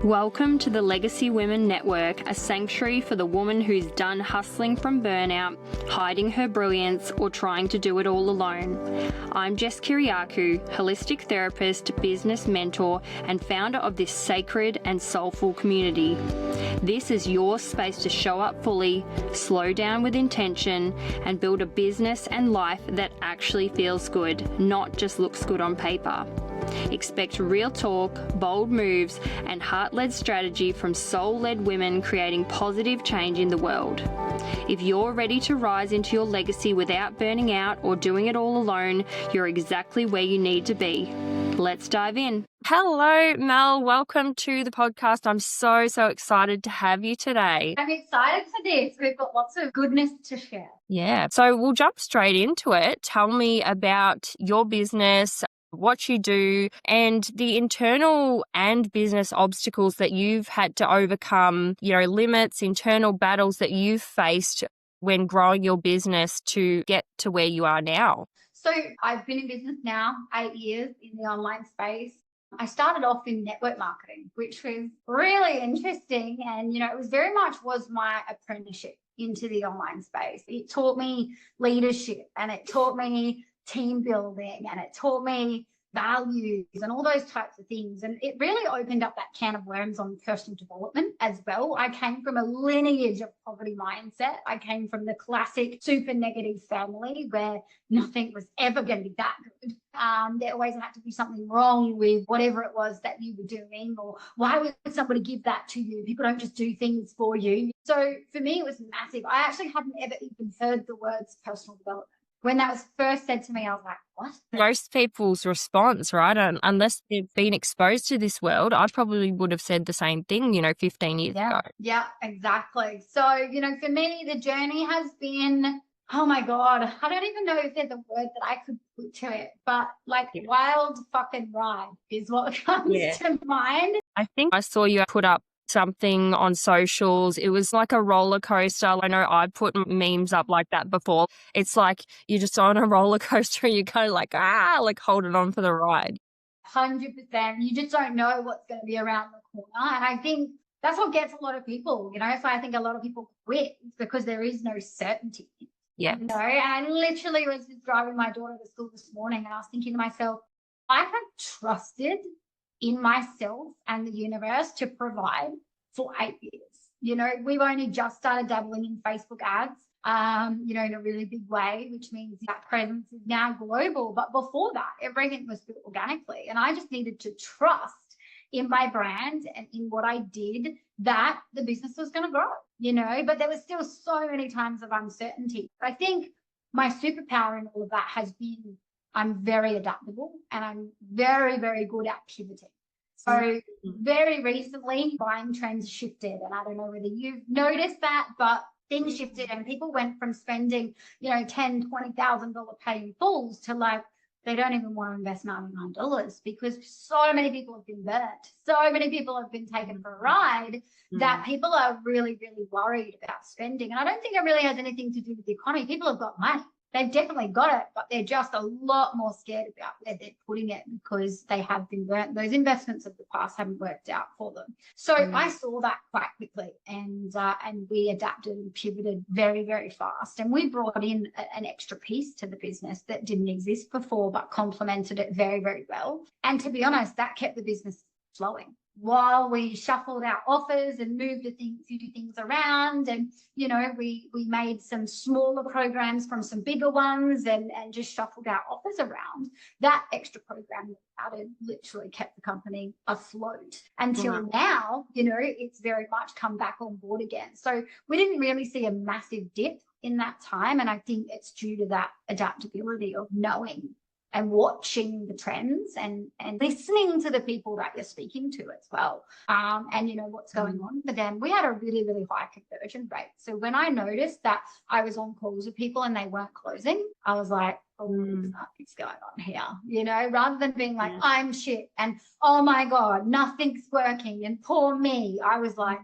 Welcome to the Legacy Women Network, a sanctuary for the woman who's done hustling from burnout, hiding her brilliance, or trying to do it all alone. I'm Jess Kiriakou, holistic therapist, business mentor, and founder of this sacred and soulful community. This is your space to show up fully, slow down with intention, and build a business and life that actually feels good, not just looks good on paper. Expect real talk, bold moves, and heart-led strategy from soul-led women creating positive change in the world. If you're ready to rise into your legacy without burning out or doing it all alone, you're exactly where you need to be. Let's dive in. Hello, Mel. Welcome to the podcast. I'm so excited to have you today. I'm excited for this. We've got lots of goodness to share. Yeah. So we'll jump straight into it. Tell me about your business, what you do, and the internal and business obstacles that you've had to overcome, limits, internal battles that you've faced when growing your business to get to where you are now. So I've been in business now 8 years in the online space. I started off in network marketing, which was really interesting. And, it was very much my apprenticeship into the online space. It taught me leadership, and it taught me team building, and it taught me values and all those types of things. And it really opened up that can of worms on personal development as well. I came from a lineage of poverty mindset. I came from the classic super negative family where nothing was ever going to be that good. There always had to be something wrong with whatever it was that you were doing, or why would somebody give that to you? People don't just do things for you. So for me, it was massive. I actually hadn't ever even heard the words personal development. When that was first said to me, I was like, what? Most people's response, right? Unless they've been exposed to this world, I probably would have said the same thing, 15 years ago. Yeah, exactly. So, for me, the journey has been, oh my God, I don't even know if there's a word that I could put to it, but wild fucking ride is what comes to mind. I think I saw you put up something on socials. It was like a roller coaster. I know I put memes up like that before. It's like you're just on a roller coaster and you go like holding on for the ride. 100%. You just don't know what's going to be around the corner. And I think that's what gets a lot of people, so I think a lot of people quit because there is no certainty. Yeah. And I literally was just driving my daughter to school this morning, and I was thinking to myself, I have trusted in myself and the universe to provide for 8 years. We've only just started dabbling in Facebook ads, in a really big way, which means that presence is now global. But before that, everything was built organically. And I just needed to trust in my brand and in what I did that the business was going to grow, but there was still so many times of uncertainty. I think my superpower in all of that has been I'm very adaptable, and I'm very, very good at pivoting. So very recently, buying trends shifted, and I don't know whether you've noticed that, but things shifted, and people went from spending, $10,000, $20,000 paying fools to they don't even want to invest $99 because so many people have been burnt. So many people have been taken for a ride that people are really, really worried about spending. And I don't think it really has anything to do with the economy. People have got money. They've definitely got it, but they're just a lot more scared about where they're putting it because they have been burnt. Those investments of the past haven't worked out for them. So I saw that quite quickly, and we adapted and pivoted very, very fast. And we brought in an extra piece to the business that didn't exist before, but complemented it very, very well. And to be honest, that kept the business flowing while we shuffled our offers and moved a few things around. And, we made some smaller programs from some bigger ones and just shuffled our offers around. That extra program that added literally kept the company afloat until now, it's very much come back on board again. So we didn't really see a massive dip in that time. And I think it's due to that adaptability of knowing and watching the trends and listening to the people that you're speaking to as well. And what's going on for them. We had a really, really high conversion rate. So when I noticed that I was on calls with people and they weren't closing, I was like, oh, what's going on here? Rather than being like, I'm shit and oh my God, nothing's working and poor me. I was like,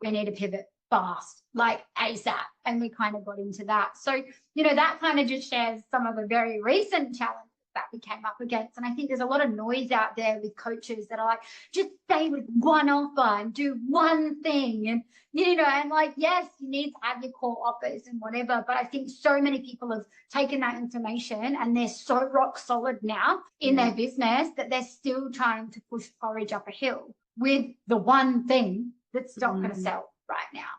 we need to pivot fast, ASAP. And we kind of got into that. So, that kind of just shares some of the very recent challenges that we came up against. And I think there's a lot of noise out there with coaches that are like, just stay with one offer and do one thing. And, and like, yes, you need to have your core offers and whatever. But I think so many people have taken that information and they're so rock solid now in their business that they're still trying to push porridge up a hill with the one thing that's not going to sell right now.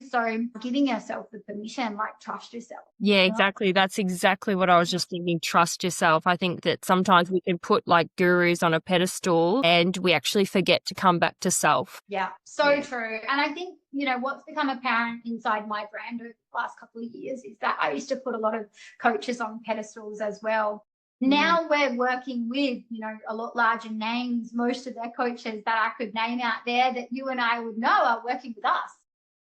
So giving yourself the permission, like trust yourself. Yeah, exactly. That's exactly what I was just thinking. Trust yourself. I think that sometimes we can put like gurus on a pedestal and we actually forget to come back to self. Yeah, so true. And I think, what's become apparent inside my brand over the last couple of years is that I used to put a lot of coaches on pedestals as well. Now we're working with, a lot larger names. Most of their coaches that I could name out there that you and I would know are working with us.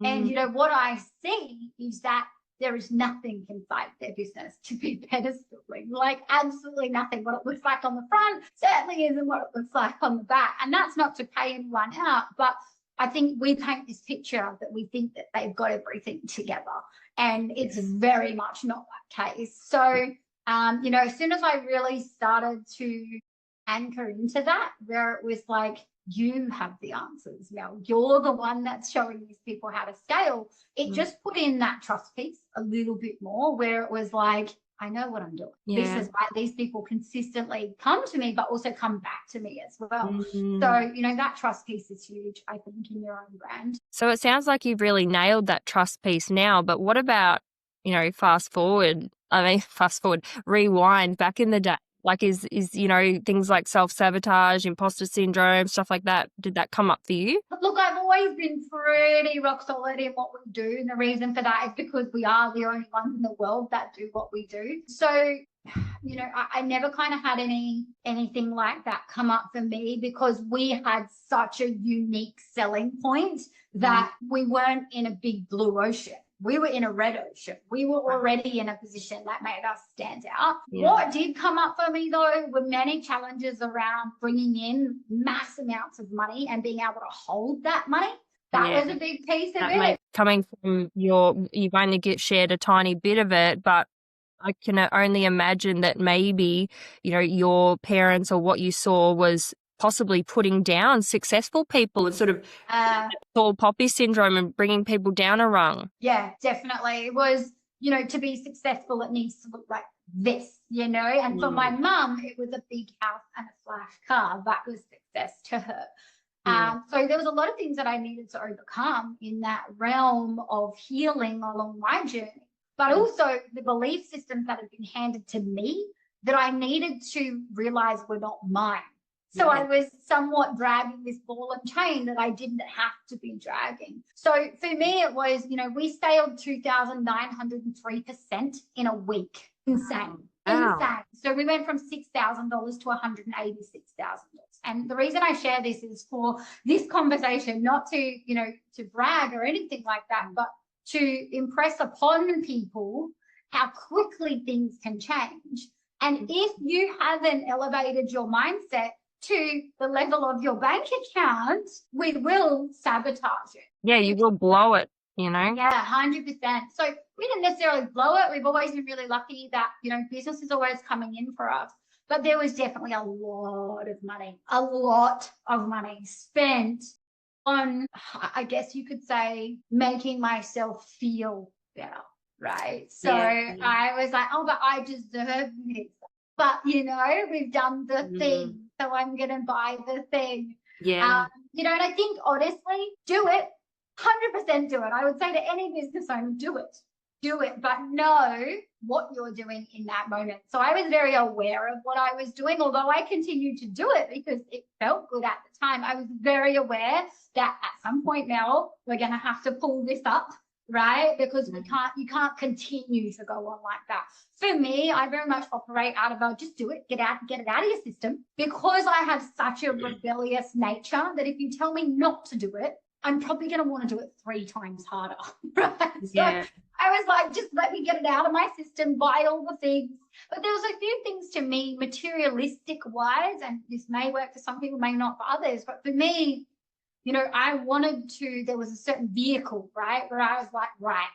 And, what I see is that there is nothing inside their business to be pedestaling, like absolutely nothing. What it looks like on the front certainly isn't what it looks like on the back. And that's not to pay anyone out, but I think we paint this picture that we think that they've got everything together. And it's very much not that case. So, as soon as I really started to anchor into that, where it was like, you have the answers, Mel. You're the one that's showing these people how to scale. It just put in that trust piece a little bit more, where it was like, I know what I'm doing. This is why these people consistently come to me, but also come back to me as well. So, that trust piece is huge, I think, in your own brand. So it sounds like you've really nailed that trust piece now, but what about, rewind back in the day? Like is things like self-sabotage, imposter syndrome, stuff like that, did that come up for you? Look, I've always been pretty rock solid in what we do. And the reason for that is because we are the only ones in the world that do what we do. So, I never kind of had anything like that come up for me because we had such a unique selling point that we weren't in a big blue ocean. We were in a red ocean. We were already in a position that made us stand out. Yeah. What did come up for me, though, were many challenges around bringing in mass amounts of money and being able to hold that money. That was a big piece of it. Coming from you've only shared a tiny bit of it, but I can only imagine that maybe, your parents or what you saw was possibly putting down successful people and sort of tall poppy syndrome and bringing people down a rung. Yeah, definitely. It was, to be successful, it needs to look like this, and for my mum, it was a big house and a flash car. That was success to her. So there was a lot of things that I needed to overcome in that realm of healing along my journey, but also the belief systems that had been handed to me that I needed to realize were not mine. So I was somewhat dragging this ball and chain that I didn't have to be dragging. So for me, it was, we scaled 2,903% in a week. Insane. Wow. Insane. So we went from $6,000 to $186,000. And the reason I share this is for this conversation, not to, to brag or anything like that, but to impress upon people how quickly things can change. And if you haven't elevated your mindset to the level of your bank account, we will sabotage it. Yeah, you will blow it, Yeah, 100%. So we didn't necessarily blow it. We've always been really lucky that, business is always coming in for us. But there was definitely a lot of money spent on, I guess you could say, making myself feel better, right? So I was like, but I deserve this. But, we've done the thing, so I'm going to buy the thing. Yeah. And I think, honestly, do it. 100% do it. I would say to any business owner, do it. Do it, but know what you're doing in that moment. So I was very aware of what I was doing, although I continued to do it because it felt good at the time. I was very aware that at some point, Mel, we're going to have to pull this up. Right? Because you can't continue to go on like that. For me, I very much operate out of just do it, get it out of your system, because I have such a rebellious nature that if you tell me not to do it, I'm probably going to want to do it 3 times harder. Right? So I was like, just let me get it out of my system, buy all the things. But there was a few things to me, materialistic wise, and this may work for some people, may not for others. But for me, I wanted to, there was a certain vehicle, right, where I was like, right,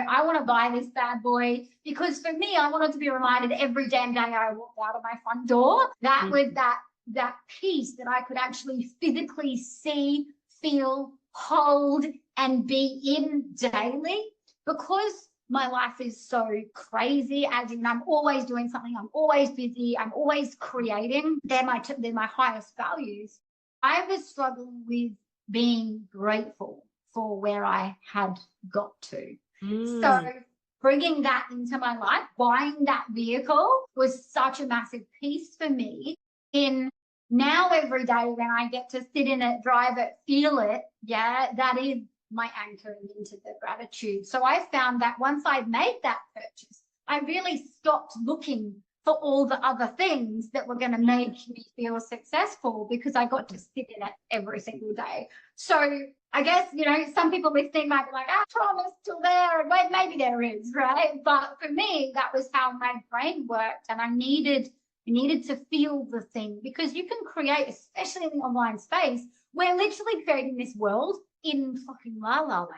I want to buy this bad boy, because for me, I wanted to be reminded every damn day I walked out of my front door. That was that piece that I could actually physically see, feel, hold, and be in daily, because my life is so crazy, as in I'm always doing something, I'm always busy, I'm always creating. They're my highest values. I was struggling with being grateful for where I had got to. So bringing that into my life, buying that vehicle was such a massive piece for me. In now every day when I get to sit in it, drive it, feel it, that is my anchoring into the gratitude. So I found that once I made that purchase, I really stopped looking for all the other things that were going to make me feel successful, because I got to sit in it every single day. So I guess, some people listening might be like, trauma's still there. And maybe there is, right? But for me, that was how my brain worked. And I needed to feel the thing, because you can create, especially in the online space, we're literally creating this world in fucking la la land.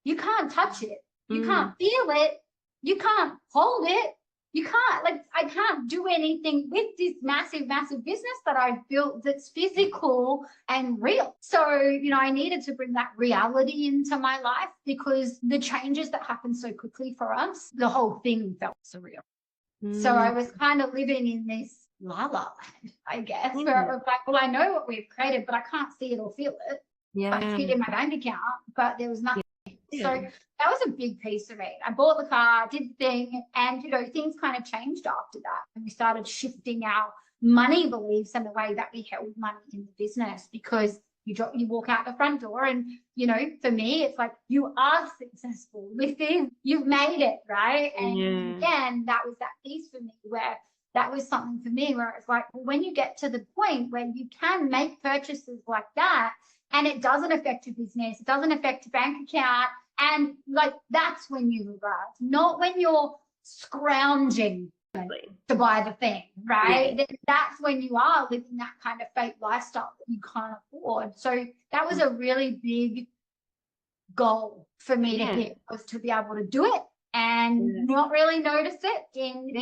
You can't touch it. You can't feel it. You can't hold it. You can't, I can't do anything with this massive, massive business that I've built that's physical and real. So, I needed to bring that reality into my life, because the changes that happen so quickly for us, the whole thing felt surreal. So I was kind of living in this la la land, I guess, where it was like, well, I know what we've created, but I can't see it or feel it. Yeah. I see it in my bank account, but there was nothing. So that was a big piece of it. I bought the car, did the thing, and things kind of changed after that. And we started shifting our money beliefs and the way that we held money in the business, because you walk out the front door and, for me, it's like, you are successful within, you've made it, right? And again, that was that piece for me, where that was something for me where it's like, well, when you get to the point where you can make purchases like that, and it doesn't affect your business, it doesn't affect your bank account, and that's when you regret, not when you're scrounging to buy the thing, right? Then that's when you are living that kind of fake lifestyle that you can't afford. So that was a really big goal for me to hit, was to be able to do it and not really notice it in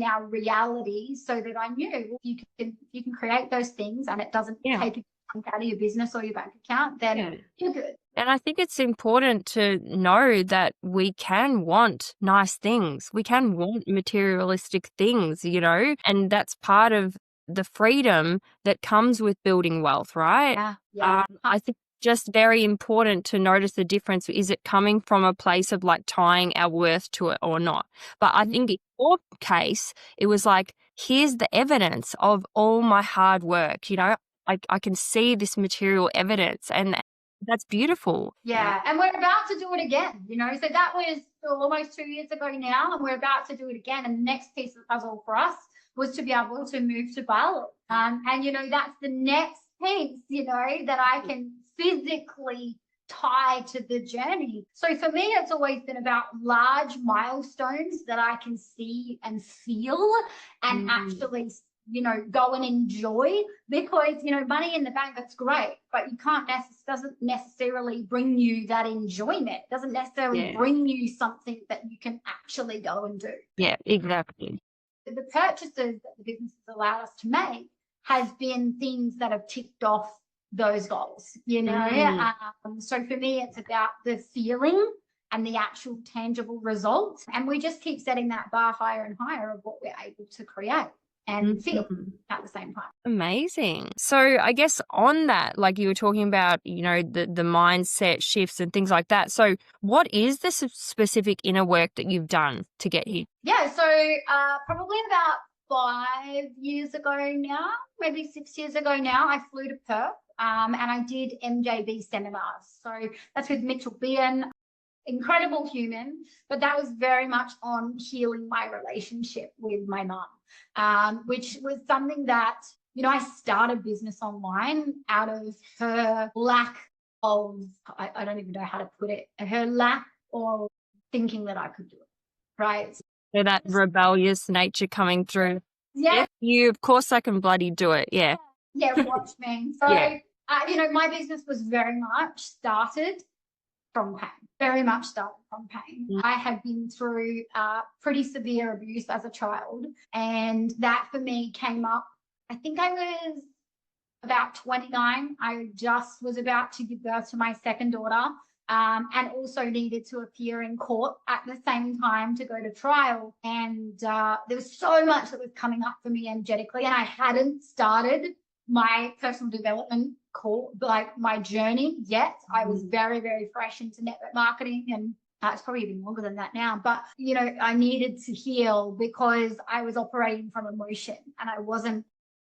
our reality, so that I knew you can create those things and it doesn't take out of your business or your bank account, then you're good. And I think it's important to know that we can want nice things. We can want materialistic things, and that's part of the freedom that comes with building wealth, right? I think just very important to notice the difference. Is it coming from a place of tying our worth to it or not? But I think in your case, it was here's the evidence of all my hard work, I can see this material evidence, and that's beautiful. Yeah, and we're about to do it again, so that was almost 2 years ago now, and we're about to do it again. And the next piece of the puzzle for us was to be able to move to Bali. And, that's the next piece, that I can physically tie to the journey. So for me, it's always been about large milestones that I can see and feel and actually go and enjoy, because, money in the bank, that's great, but you can't doesn't necessarily bring you that enjoyment, doesn't necessarily bring you something that you can actually go and do. Yeah, exactly. The purchases that the business has allowed us to make has been things that have ticked off those goals, so for me, it's about the feeling and the actual tangible results, and we just keep setting that bar higher and higher of what we're able to create and feel at the same time. Amazing. So I guess on that, you were talking about, the mindset shifts and things like that. So what is the specific inner work that you've done to get here? Yeah, so probably about 5 years ago now, maybe 6 years ago now, I flew to Perth and I did MJB seminars. So that's with Mitchell Bean. Incredible human, but that was very much on healing my relationship with my mum, which was something that, I started business online out of her lack of, I don't even know how to put it, her lack of thinking that I could do it, right? So that rebellious nature coming through. Yeah. You, of course I can bloody do it, yeah. Yeah, watch me. So My business was very much started from pain, very much started from pain. I had been through pretty severe abuse as a child, and that for me came up. I think I was about 29. I just was about to give birth to my second daughter, and also needed to appear in court at the same time to go to trial. And there was so much that was coming up for me energetically, and I hadn't started my personal development like my journey yet. I was very, very fresh into network marketing, and it's probably even longer than that now. But, I needed to heal because I was operating from emotion and I wasn't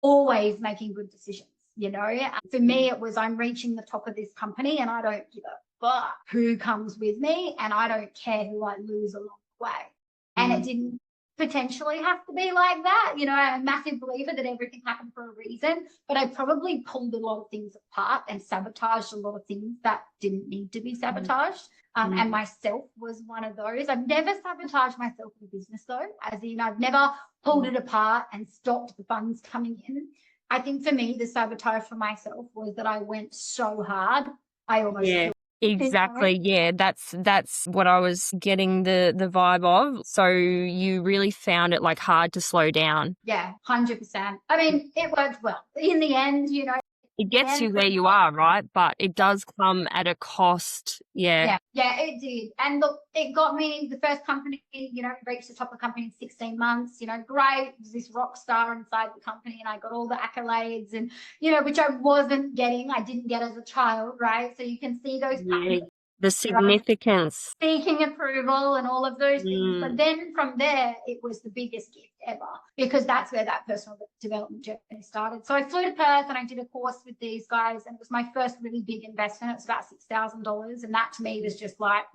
always making good decisions. For me, it was, I'm reaching the top of this company and I don't give a fuck who comes with me, and I don't care who I lose along the way. And it didn't potentially have to be like that. I'm a massive believer that everything happened for a reason, but I probably pulled a lot of things apart and sabotaged a lot of things that didn't need to be sabotaged. And myself was one of those. I've never sabotaged myself in business though, as in I've never pulled it apart and stopped the funds coming in. I think for me, the sabotage for myself was that I went so hard, I almost killed. Exactly. Yeah, that's what I was getting the vibe of. So you really found it like hard to slow down. Yeah, 100%. I mean, it worked well. In the end, it gets you where you are, right? But it does come at a cost. Yeah, it did. And look, it got me the first company, reached the top of the company in 16 months, great. Was this rock star inside the company, and I got all the accolades and, which I wasn't getting. I didn't get as a child, right? So you can see those patterns. The significance. Seeking approval and all of those things. But then from there, it was the biggest gift ever, because that's where that personal development journey started. So I flew to Perth and I did a course with these guys, and it was my first really big investment. It was about $6,000. And that to me was just like,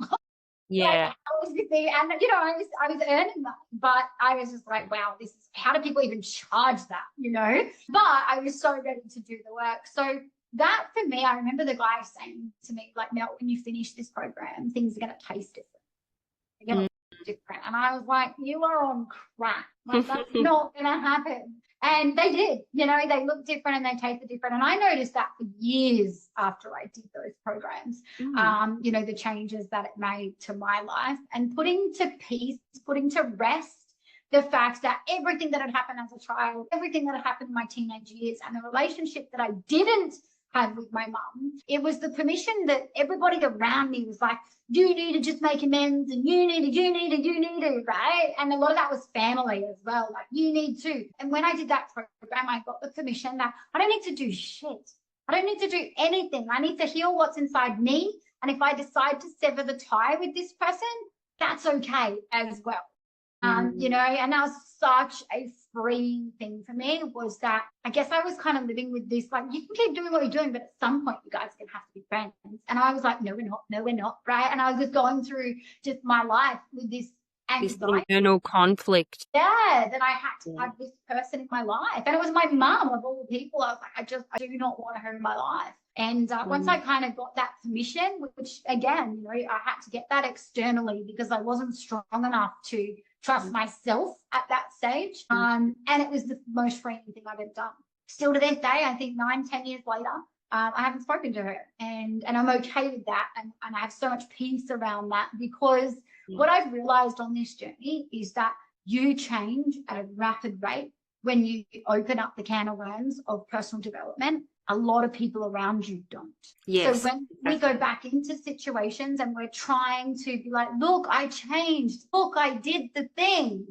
yeah. And, I was earning money, but I was just like, wow, how do people even charge that, But I was so ready to do the work. So that for me, I remember the guy saying to me, like, Mel, when you finish this program, things are going to taste different. They're going to look different. And I was like, you are on crack. Like, that's not going to happen. And they did, they look different and they tasted different. And I noticed that for years after I did those programs, the changes that it made to my life, and putting to rest the fact that everything that had happened as a child, everything that had happened in my teenage years, and the relationship that I didn't have with my mum, it was the permission that everybody around me was like, you need to just make amends, and you need to, right? And a lot of that was family as well, like, you need to. And when I did that program, I got the permission that I don't need to do shit. I don't need to do anything. I need to heal what's inside me. And if I decide to sever the tie with this person, that's okay as well. And that was such a freeing thing for me, was that I guess I was kind of living with this, like, you can keep doing what you're doing, but at some point you guys are going to have to be friends. And I was like, no, we're not, right? And I was just going through just my life with this anxiety. This internal conflict. Yeah, that I had to have this person in my life. And it was my mum, of all the people. I was like, I do not want her in my life. And once I kind of got that permission, which again, I had to get that externally because I wasn't strong enough to trust myself at that stage. And it was the most freeing thing I've ever done. Still to this day, I think 9-10 years later, I haven't spoken to her, and I'm okay with that. And I have so much peace around that, because what I've realized on this journey is that you change at a rapid rate when you open up the can of worms of personal development. A lot of people around you don't. Yes. So when we go back into situations and we're trying to be like, look, I changed. Look, I did the thing.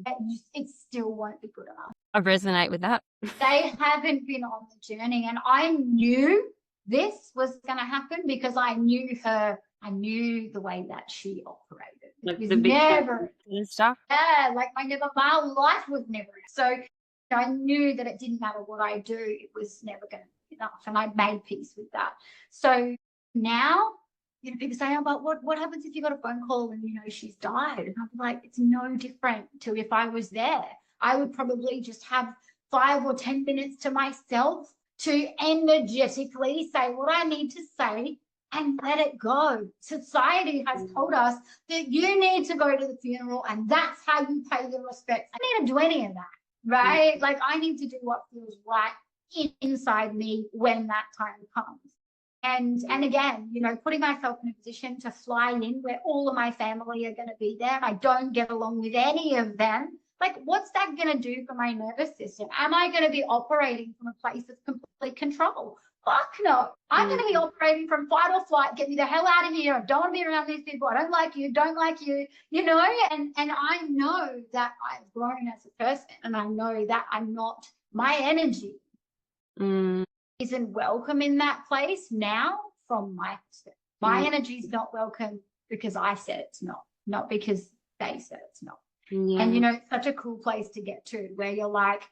It still won't be good enough. I resonate with that. They haven't been on the journey. And I knew this was going to happen because I knew her. I knew the way that she operated. Like it the was big never stuff. Yeah, like my life was never. So I knew that it didn't matter what I do. It was never going to be enough. And I made peace with that. So now, people say, oh, but what happens if you got a phone call and, she's died? And I'm like, it's no different to if I was there. I would probably just have 5 or 10 minutes to myself to energetically say what I need to say and let it go. Society has told us that you need to go to the funeral and that's how you pay your respects. I don't need to do any of that, right? Like, I need to do what feels right inside me when that time comes. And again, you know, putting myself in a position to fly in where all of my family are going to be there. I don't get along with any of them. Like, what's that going to do for my nervous system? Am I going to be operating from a place of complete control? Fuck no. I'm going to be operating from fight or flight. Get me the hell out of here. I don't want to be around these people. I don't like you. Don't like you. You know, and I know that I've grown as a person, and I know that I'm not, my energy isn't welcome in that place now from my perspective. My energy is not welcome because I said it's not because they said it's not. And, you know, it's such a cool place to get to where you're like,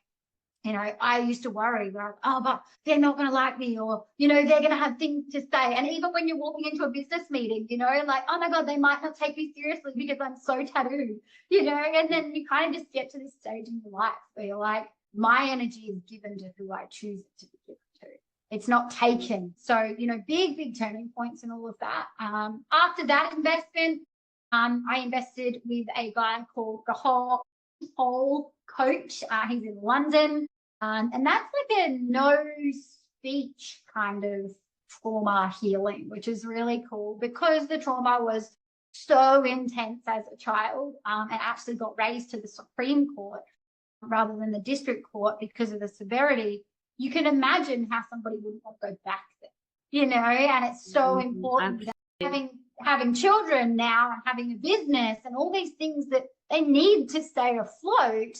you know, I used to worry, like, oh, but they're not going to like me, or, you know, they're going to have things to say. And even when you're walking into a business meeting, you know, like, oh my God, they might not take me seriously because I'm so tattooed, you know, and then you kind of just get to this stage in your life where you're like, my energy is given to who I choose it to be given to. It's not taken. So, you know, big turning points and all of that. After that investment, I invested with a guy called Gahal Coach. He's in London. And that's like a no speech kind of trauma healing, which is really cool because the trauma was so intense as a child, and actually got raised to the Supreme Court rather than the district court because of the severity. You can imagine how somebody wouldn't want to go back there, you know, and it's so important that having children now and having a business and all these things that they need to stay afloat.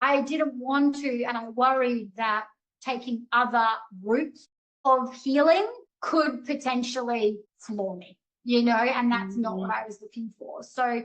I didn't want to, and I worried that taking other routes of healing could potentially floor me, you know, and that's not what I was looking for. So,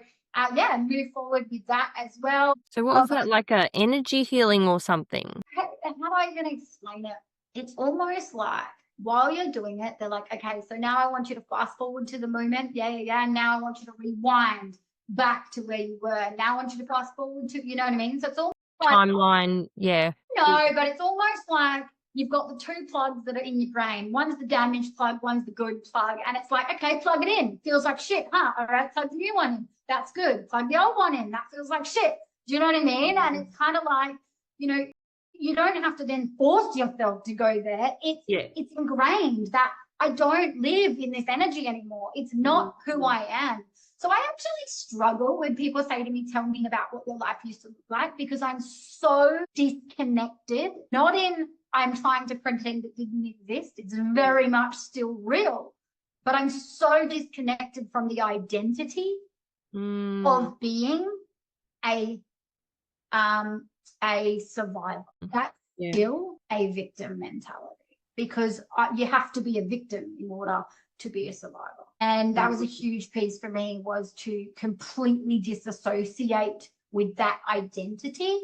move forward with that as well. So what was that, like a energy healing or something? How do I even explain it? It's almost like while you're doing it, they're like, okay, so now I want you to fast forward to the moment. Yeah. Now I want you to rewind back to where you were. Now I want you to fast forward to, you know what I mean? So it's all like, timeline, yeah. No, but it's almost like you've got the two plugs that are in your brain. One's the damaged plug, one's the good plug. And it's like, okay, plug it in. Feels like shit, huh? All right, plug the new one in. That's good. Plug the old one in. That feels like shit. Do you know what I mean? And it's kind of like, you know, you don't have to then force yourself to go there. It's ingrained that I don't live in this energy anymore. It's not who I am. So I actually struggle when people say to me, tell me about what your life used to look like, because I'm so disconnected, not in I'm trying to pretend it didn't exist. It's very much still real, but I'm so disconnected from the identity of being a survivor. That's still a victim mentality, because you have to be a victim in order to be a survivor. And that was a huge piece for me, was to completely disassociate with that identity.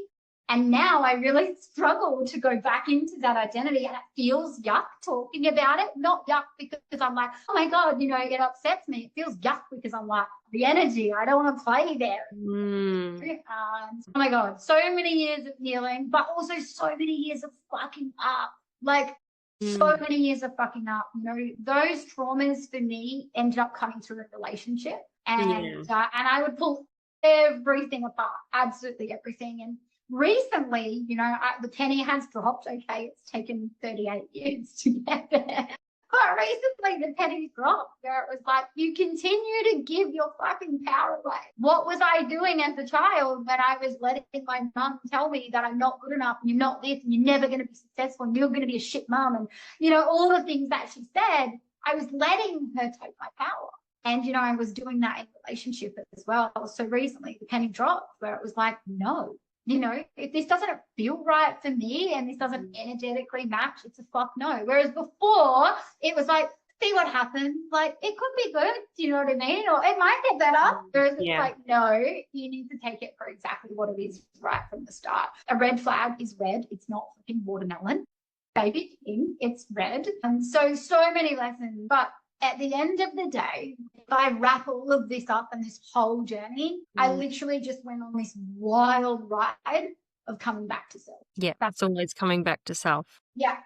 And now I really struggle to go back into that identity, and it feels yuck talking about it. Not yuck because I'm like, oh my God, you know, it upsets me. It feels yuck because I'm like, the energy, I don't want to play there. Oh my God, so many years of healing, but also so many years of fucking up. Like, so many years of fucking up. You know, those traumas for me ended up coming through a relationship, and I would pull everything apart, absolutely everything. And recently, you know, the penny has dropped. Okay, it's taken 38 years to get there. But recently the penny dropped, where it was like, you continue to give your fucking power away. What was I doing as a child when I was letting my mum tell me that I'm not good enough, and you're not this, and you're never going to be successful, and you're going to be a shit mum, and, you know, all the things that she said, I was letting her take my power. And, you know, I was doing that in relationship as well. So recently the penny dropped, where it was like, no. You know, if this doesn't feel right for me and this doesn't energetically match, it's a fuck no. Whereas before, it was like, see what happens. Like, it could be good, do you know what I mean? Or it might get better. Whereas it's like, no, you need to take it for exactly what it is right from the start. A red flag is red. It's not fucking watermelon. Baby king, it's red. And so many lessons. But at the end of the day, if I wrap all of this up and this whole journey, I literally just went on this wild ride of coming back to self. Yeah, that's always coming back to self. Yeah.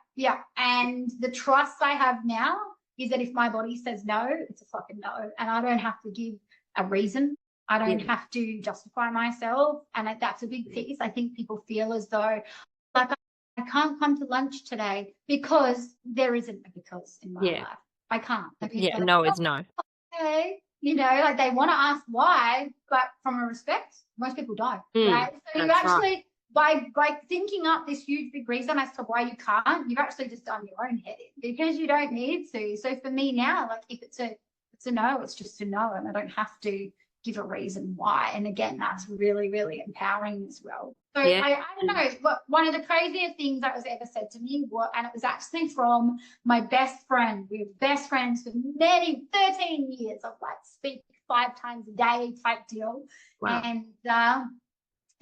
And the trust I have now is that if my body says no, it's a fucking no. And I don't have to give a reason. I don't have to justify myself. And that's a big piece. I think people feel as though, like, I can't come to lunch today because there isn't a because in my life. I can't. And people Yeah, are like, no oh, is no. okay. You know, like they want to ask why, but from a respect, most people don't, right? So you That's right. actually, by thinking up this huge big reason as to why you can't, you've actually just done your own head in because you don't need to. So for me now, like if it's a no, it's just a no, and I don't have to give a reason why. And again, that's really, really empowering as well. So Yeah. I don't know, what one of the craziest things that was ever said to me and it was actually from my best friend. We were best friends for many 13 years of like speak 5 times a day type deal. Wow. And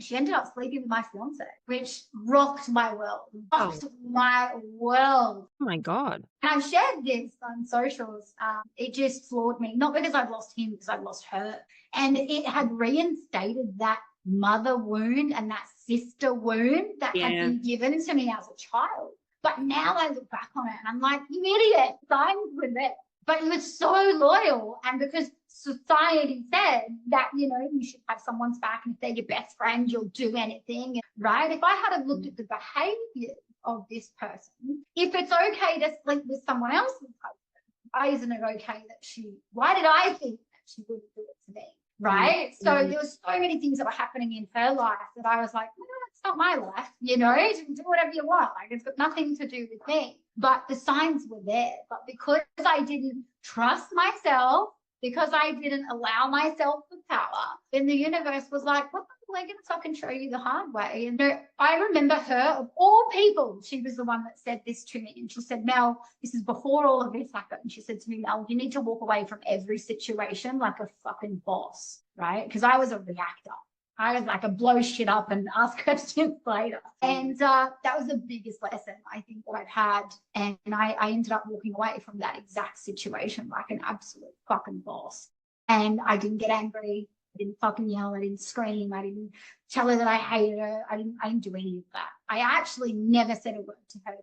she ended up sleeping with my fiance, which rocked my world. Rocked my world. Oh my God. And I've shared this on socials. It just floored me, not because I've lost him, because I've lost her. And it had reinstated that mother wound and that sister wound that had been given to me as a child. But now I look back on it and I'm like, you idiot, signs were there. But he was so loyal. And because society said that, you know, you should have someone's back, and if they're your best friend, you'll do anything, right? If I had have looked at the behavior of this person, if it's okay to sleep with someone else's husband, why isn't it okay that why did I think that she wouldn't do it to me? Right. So there were so many things that were happening in her life that I was like, no, it's not my life, you know, you can do whatever you want. Like it's got nothing to do with me. But the signs were there. But because I didn't trust myself, because I didn't allow myself the power, then the universe was like, well, we're going to fucking show you the hard way. And I remember her, of all people, she was the one that said this to me. And she said, Mel, this is before all of this happened. She said to me, Mel, you need to walk away from every situation like a fucking boss, right? Because I was a reactor. I was like a blow shit up and ask questions later. And that was the biggest lesson I think that I've had. And I ended up walking away from that exact situation like an absolute fucking boss. And I didn't get angry. I didn't fucking yell. I didn't scream. I didn't tell her that I hated her. I didn't do any of that. I actually never said a word to her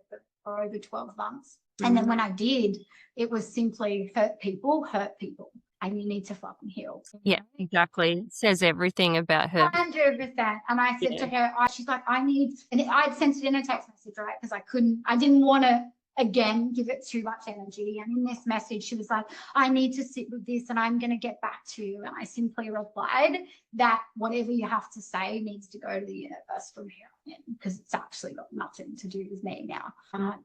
for over 12 months. And then when I did, it was simply hurt people. And you need to fucking heal. Yeah, exactly. It says everything about her. 100%. And I said to her, she's like, and I'd sent it in a text message, right? Because I didn't want to, again, give it too much energy. And in this message, she was like, I need to sit with this and I'm going to get back to you. And I simply replied that whatever you have to say needs to go to the universe from here on in, because it's actually got nothing to do with me now.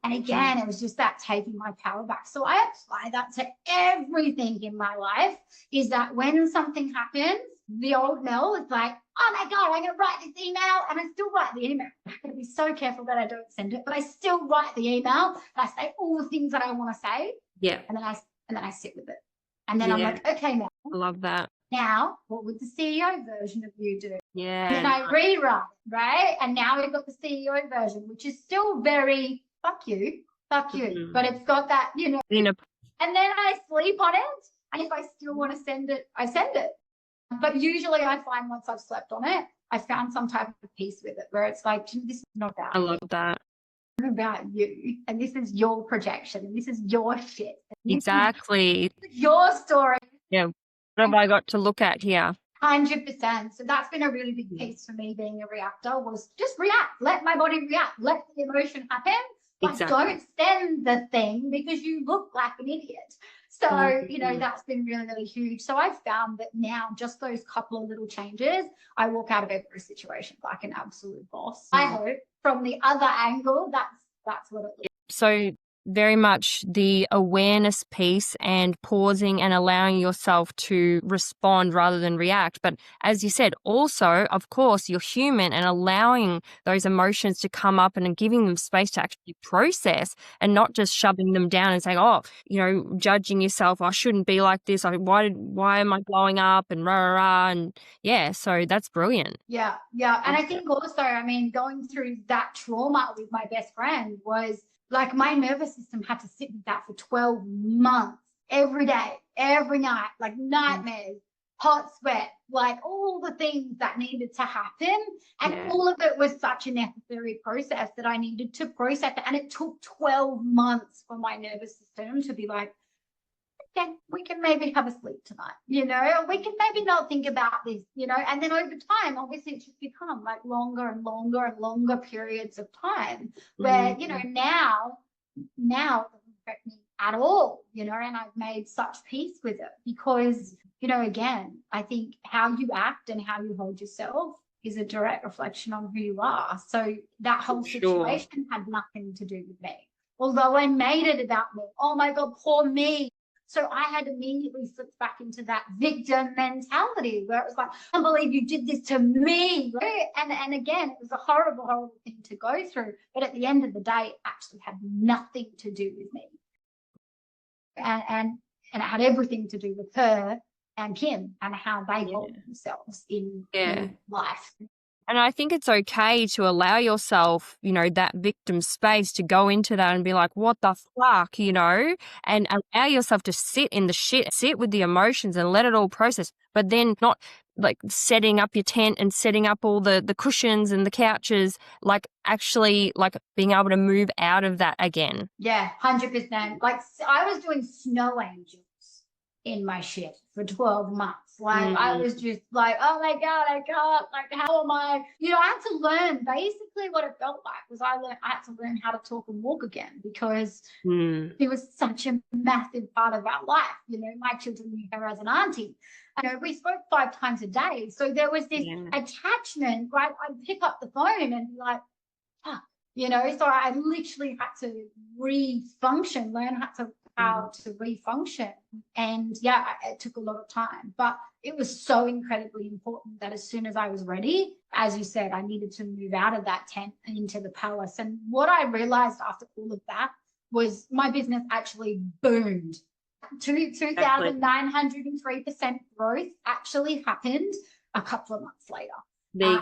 And again, it was just that taking my power back. So I apply that to everything in my life, is that when something happens, the old Mel is like, oh my God, I'm going to write this email. And I still write the email. I'm going to be so careful that I don't send it, but I still write the email. And I say all the things that I want to say. Yeah. And then I sit with it. And then I'm like, okay, Mel. I love that. Now, what would the CEO version of you do? Yeah. And then I rewrite, right? And now we've got the CEO version, which is still very fuck you, but it's got that, you know. And then I sleep on it. And if I still want to send it, I send it. But usually I find once I've slept on it, I found some type of peace with it where it's like, this is not about I love that. It's about you. And this is your projection. And this is your shit. Exactly. Your story. Yeah. What have I got to look at here? 100%. So that's been a really big piece for me being a reactor, was just react. Let my body react. Let the emotion happen. But don't send the thing because you look like an idiot. So, you know, that's been really, really huge. So I've found that now just those couple of little changes, I walk out of every situation like an absolute boss. I hope from the other angle, that's what it looks like. So very much the awareness piece and pausing and allowing yourself to respond rather than react. But as you said, also, of course, you're human, and allowing those emotions to come up and giving them space to actually process, and not just shoving them down and saying, oh, you know, judging yourself, I shouldn't be like this. Why am I blowing up and rah, rah, rah. And yeah, so that's brilliant. Yeah. And I think also, I mean, going through that trauma with my best friend was like my nervous system had to sit with that for 12 months, every day, every night, like nightmares, hot sweat, like all the things that needed to happen. And all of it was such a necessary process that I needed to process it. And it took 12 months for my nervous system to be like, okay, we can maybe have a sleep tonight, you know, we can maybe not think about this, you know. And then over time, obviously, it's just become like longer and longer and longer periods of time where, you know, now it doesn't affect me at all, and I've made such peace with it because, again, I think how you act and how you hold yourself is a direct reflection on who you are. So that whole situation had nothing to do with me. Although I made it about me. Oh my God, poor me. So I had immediately slipped back into that victim mentality where it was like, I can't believe you did this to me. Right? And again, it was a horrible, horrible thing to go through. But at the end of the day, it actually had nothing to do with me. And it had everything to do with her and Kim and how they hold themselves in life. And I think it's okay to allow yourself, that victim space to go into that and be like, what the fuck, and allow yourself to sit in the shit, sit with the emotions and let it all process. But then not like setting up your tent and setting up all the cushions and the couches, like actually like being able to move out of that again. Yeah, 100%. Like I was doing snow angels in my shit for 12 months. Like I was just like, oh my God, I can't, like, how am I, I had to learn basically what it felt like was I had to learn how to talk and walk again because it was such a massive part of our life. My children knew her as an auntie. We spoke 5 times a day. So there was this attachment, right? I'd pick up the phone and be like, fuck, so I literally had to refunction, learn how to refunction. And it took a lot of time, but it was so incredibly important that as soon as I was ready, as you said, I needed to move out of that tent and into the palace. And what I realized after all of that was my business actually boomed. 2,903% growth actually happened a couple of months later.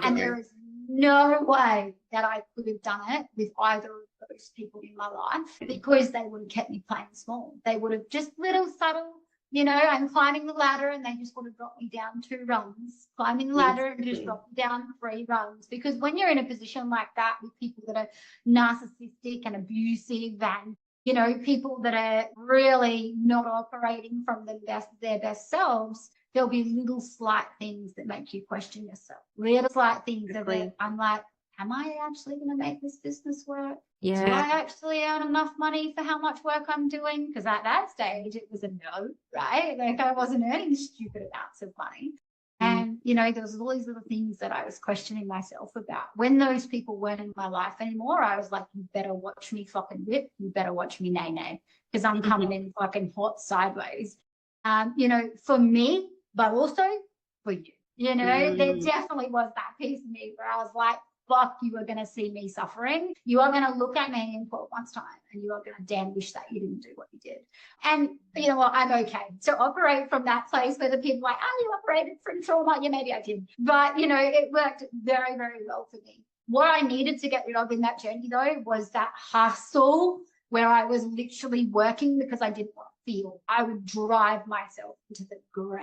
And there is no way that I could have done it with either of those people in my life because they would have kept me playing small. They would have just little subtle, I'm climbing the ladder and they just would have dropped me down 2 rungs, climbing the ladder and just dropped me down 3 rungs. Because when you're in a position like that with people that are narcissistic and abusive and, people that are really not operating from their best selves, there'll be little slight things that make you question yourself. Little slight things that I'm like, am I actually going to make this business work? Yeah. Do I actually earn enough money for how much work I'm doing? Because at that stage, it was a no, right? Like I wasn't earning stupid amounts of money. And, there was all these little things that I was questioning myself about. When those people weren't in my life anymore, I was like, you better watch me fucking whip. You better watch me nay, because I'm coming in fucking hot sideways. For me, but also for you. There definitely was that piece of me where I was like, fuck, you are going to see me suffering. You are going to look at me in 12 months' time and you are going to damn wish that you didn't do what you did. And you know what? I'm okay to operate from that place where the people are like, oh, you operated from trauma. Yeah, maybe I did. But, it worked very, very well for me. What I needed to get rid of in that journey, though, was that hustle where I was literally working because I didn't want to feel. I would drive myself into the ground.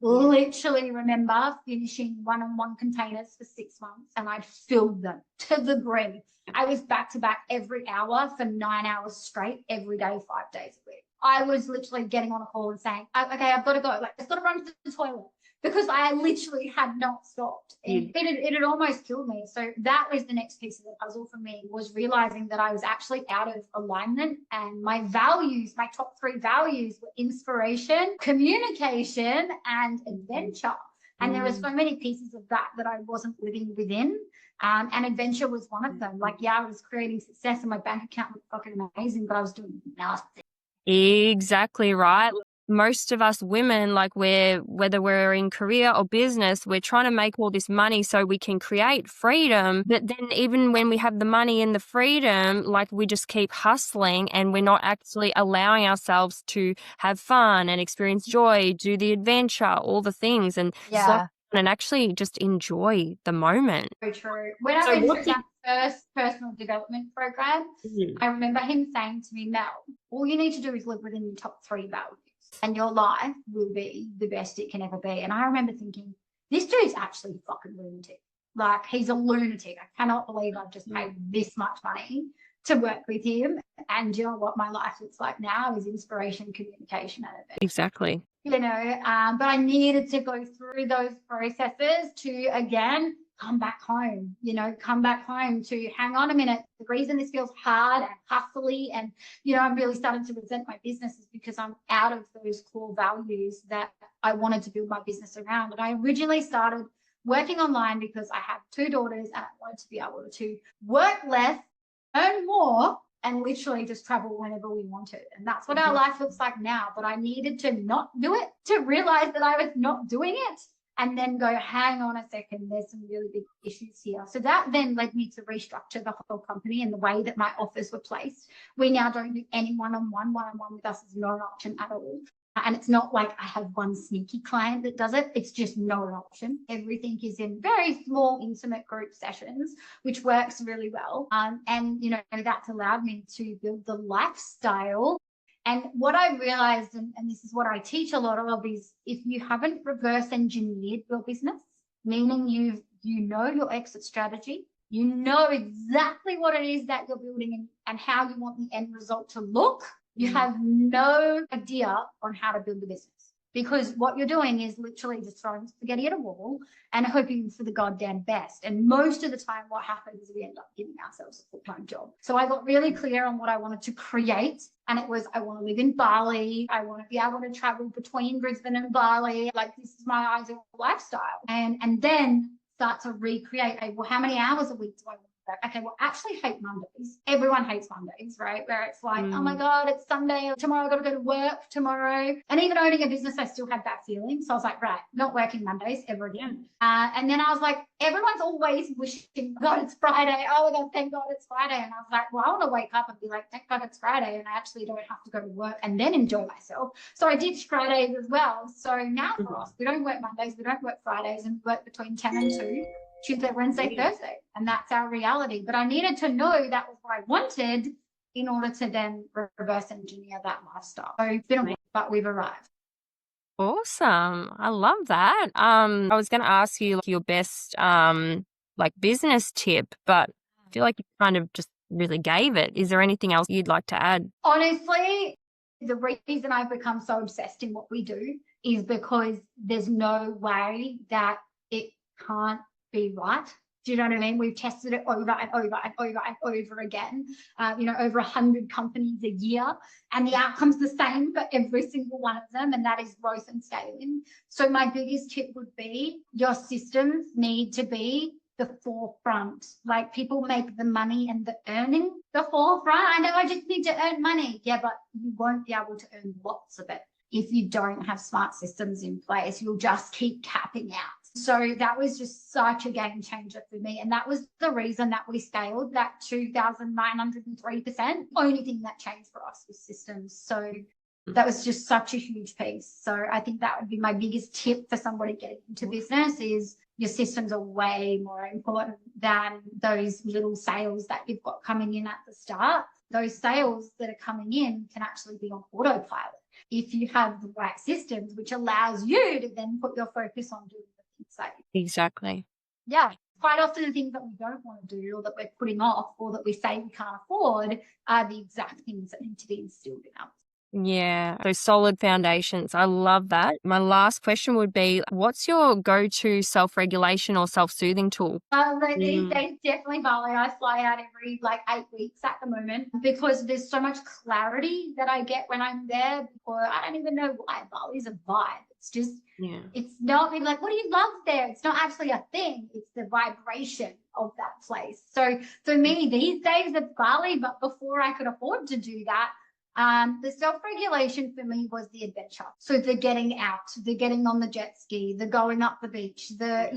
Literally remember finishing one-on-one containers for 6 months and I'd filled them to the brim. I was back to back every hour for 9 hours straight, every day, 5 days a week. I was literally getting on a call and saying, okay, I've got to go. Like, I've got to run to the toilet because I literally had not stopped. It had almost killed me. So that was the next piece of the puzzle for me, was realizing that I was actually out of alignment and my values, my top 3 values were inspiration, communication, and adventure. And there were so many pieces of that I wasn't living within. And adventure was one of them. Like, I was creating success and my bank account was fucking amazing, but I was doing nothing. Exactly right. Most of us women, like whether we're in career or business, we're trying to make all this money so we can create freedom. But then even when we have the money and the freedom, like we just keep hustling and we're not actually allowing ourselves to have fun and experience joy, do the adventure, all the things, and and actually just enjoy the moment. So true. When I went through that first personal development program, I remember him saying to me, Mel, all you need to do is live within your top 3 values and your life will be the best it can ever be. And I remember thinking, this dude's actually fucking lunatic. Like, he's a lunatic. I cannot believe I've just paid this much money to work with him. And you know what my life looks like now is inspiration, communication, and adventure. Exactly. But I needed to go through those processes to, again, come back home, come back home to hang on a minute. The reason this feels hard and hustly and, I'm really starting to resent my business is because I'm out of those core values that I wanted to build my business around. And I originally started working online because I have 2 daughters and I wanted to be able to work less, earn more, and literally just travel whenever we wanted. And that's what our life looks like now. But I needed to not do it to realize that I was not doing it and then go, hang on a second, there's some really big issues here. So that then led me to restructure the whole company and the way that my offers were placed. We now don't do any one-on-one. One-on-one with us is not an option at all. And it's not like I have one sneaky client that does it. It's just not an option. Everything is in very small, intimate group sessions, which works really well. And that's allowed me to build the lifestyle. And what I realized, and this is what I teach a lot of, is if you haven't reverse engineered your business, meaning you know your exit strategy, you know exactly what it is that you're building and how you want the end result to look, you have no idea on how to build a business, because what you're doing is literally just throwing spaghetti at a wall and hoping for the goddamn best. And most of the time what happens is we end up giving ourselves a full-time job. So I got really clear on what I wanted to create. And it was, I want to live in Bali. I want to be able to travel between Brisbane and Bali. Like, this is my ideal lifestyle. And then start to recreate, well, how many hours a week do I want? Okay, well, I actually hate Mondays. Everyone hates Mondays, right? Where it's like, oh my God, it's Sunday. Tomorrow I've got to go to work tomorrow. And even owning a business, I still had that feeling. So I was like, right, not working Mondays ever again. And then I was like, everyone's always wishing, God, it's Friday. Oh my God, thank God it's Friday. And I was like, well, I want to wake up and be like, thank God it's Friday. And I actually don't have to go to work and then enjoy myself. So I did Fridays as well. So now for us, we don't work Mondays, we don't work Fridays, and we work between 10 and 2. Tuesday, Wednesday, Thursday, and that's our reality. But I needed to know that was what I wanted in order to then reverse engineer that lifestyle. So it's been a while, but we've arrived. Awesome. I love that. I was going to ask you your best business tip, but I feel like you kind of just really gave it. Is there anything else you'd like to add? Honestly, the reason I've become so obsessed in what we do is because there's no way that it can't be right. Do you know what I mean? We've tested it over and over and over and over again, over 100 companies a year, and the outcome's the same for every single one of them, and that is growth and scaling. So my biggest tip would be your systems need to be the forefront. Like, people make the money and the earning the forefront. I know I just need to earn money. Yeah, but you won't be able to earn lots of it if you don't have smart systems in place. You'll just keep tapping out. So that was just such a game changer for me. And that was the reason that we scaled that 2,903%. Only thing that changed for us was systems. So that was just such a huge piece. So I think that would be my biggest tip for somebody getting into business is your systems are way more important than those little sales that you've got coming in at the start. Those sales that are coming in can actually be on autopilot if you have the right systems, which allows you to then put your focus on doing the things that Exactly. Yeah. Quite often the things that we don't want to do or that we're putting off or that we say we can't afford are the exact things that need to be instilled in us. Yeah, so solid foundations. I love that. My last question would be, what's your go-to self-regulation or self-soothing tool? These days, definitely Bali. I fly out every 8 weeks at the moment because there's so much clarity that I get when I'm there. Or I don't even know why. Bali's a vibe. It's just, it's not like, what do you love there? It's not actually a thing. It's the vibration of that place. So for me, these days it's Bali, but before I could afford to do that, the self-regulation for me was the adventure. So the getting out, the getting on the jet ski, the going up the beach, the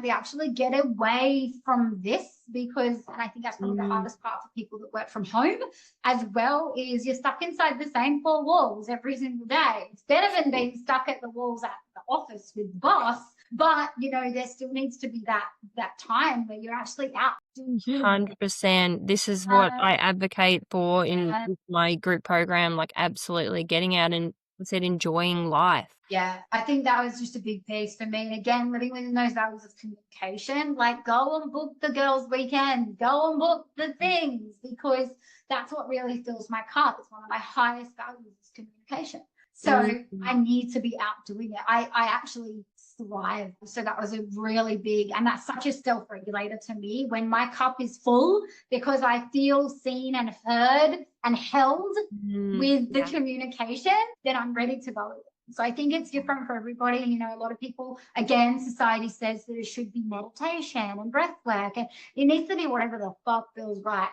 actually get away from this, because, and I think that's probably the hardest part for people that work from home as well, is you're stuck inside the same 4 walls every single day. It's better than being stuck at the walls at the office with the boss, but there still needs to be that time where you're actually out. 100%. This is what I advocate for in my group program, absolutely getting out and enjoying life. Yeah, I think that was just a big piece for me. And again, living within those values of communication, go and book the girls' weekend, go and book the things, because that's what really fills my cup. It's one of my highest values is communication. So I need to be out doing it. I actually thrive. So that was a really big, and that's such a self-regulator to me when my cup is full, because I feel seen and heard and held with the communication, then I'm ready to go. So I think it's different for everybody. You know, a lot of people, again, society says that it should be meditation and breath work, and it needs to be whatever the fuck feels right.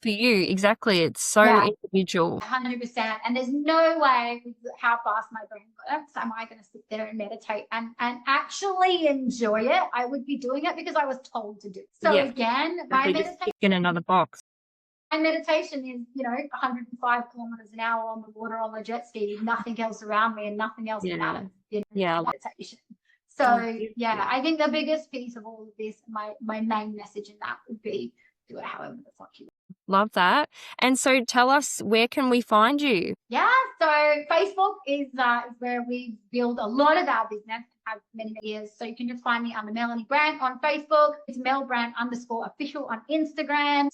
For you, exactly. It's so individual. 100%. And there's no way with how fast my brain works am I going to sit there and meditate and actually enjoy it. I would be doing it because I was told to do it. So again, my meditation in another box. My meditation is, you know, 105 kilometers an hour on the water on the jet ski, nothing else around me and nothing else matters. Meditation. So I think the biggest piece of all of this, my main message in that would be do it however the fuck you want. Love that. And so tell us, where can we find you? Yeah, so Facebook is where we build a lot of our business, have many years. So you can just find me under Melanie Brandt on Facebook. It's Mel Brandt _official on Instagram.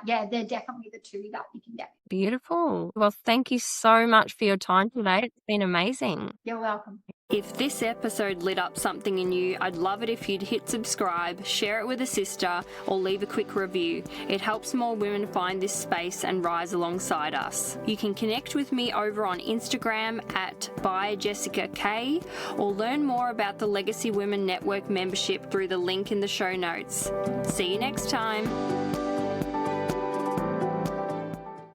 They're definitely the two that you can get. Beautiful. Well, thank you so much for your time today. It's been amazing. You're welcome. If this episode lit up something in you, I'd love it if you'd hit subscribe, share it with a sister, or leave a quick review. It helps more women find this space and rise alongside us. You can connect with me over on Instagram at @byjessicak, or learn more about the Legacy Women Network membership through the link in the show notes. See you next time.